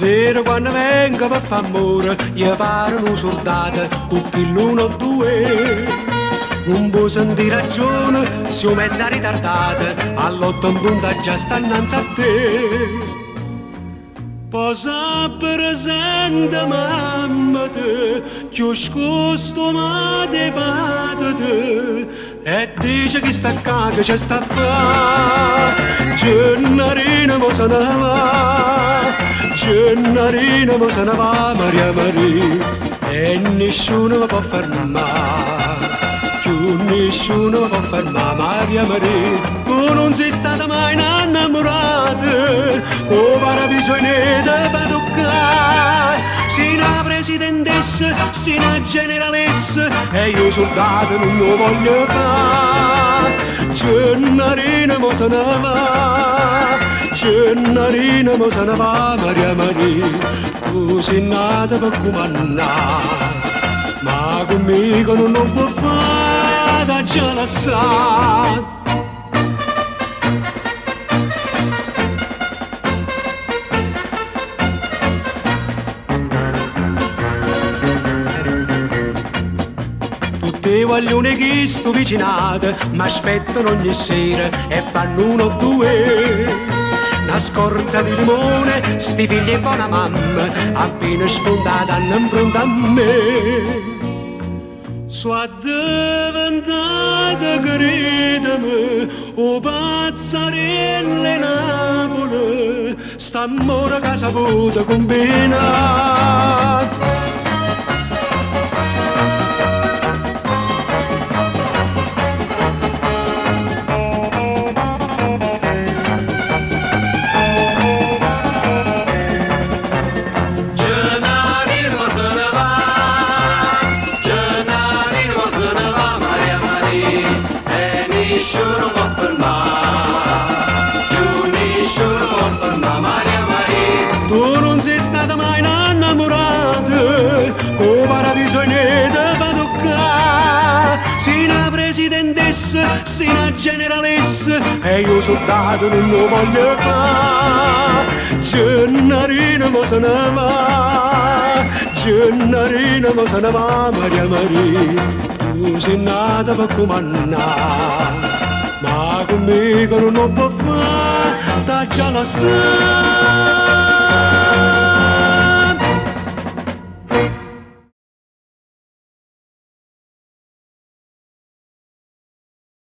sera quando vengo per fare amore, gli pare una sordata con chi l'uno o due. Non può sentire ragione, siamo mezza ritardata, all'otto in punta già sta innanzi a te. Posa presente mamma te, che ho scostumate patate, e dice che sta caga c'è sta fa, Gennarina mo se ne va, Gennarina mo se ne va, Maria Maria, e nessuno lo può fermare, più nessuno lo può fermare, Maria Maria, tu non sei stata mai innamorata, come era bisogno di toccare, sei una presidentessa, sei una generalessa, e io soldato non lo voglio fare, Gennarina mo se ne va, Gennarina mo se ne va, Maria Maria, tu sei nata per comandare, ma conmigo non lo può fare, da già la sa. Tutti voglio che sto vicinato, mi aspettano ogni sera e fanno uno o due. Una scorza di limone, sti figli e buona mamma, appena spuntata hanno pronta a me. Sono diventata, credimi, o pazzarelle Napoli, st'amore che ha saputo combinare. Nessuno può fermare, più nessuno può fermare, Maria Maria. Tu non sei stata mai innamorata, come era bisogno di toccare, sei una presidentessa, sei una generalessa, e io soldato non lo voglio fare, Gennarina mo se ne va, Gennarina mo se ne va, Maria Maria. Tu sei nata per comandare, ma conmigo non lo può fare, da già la sa.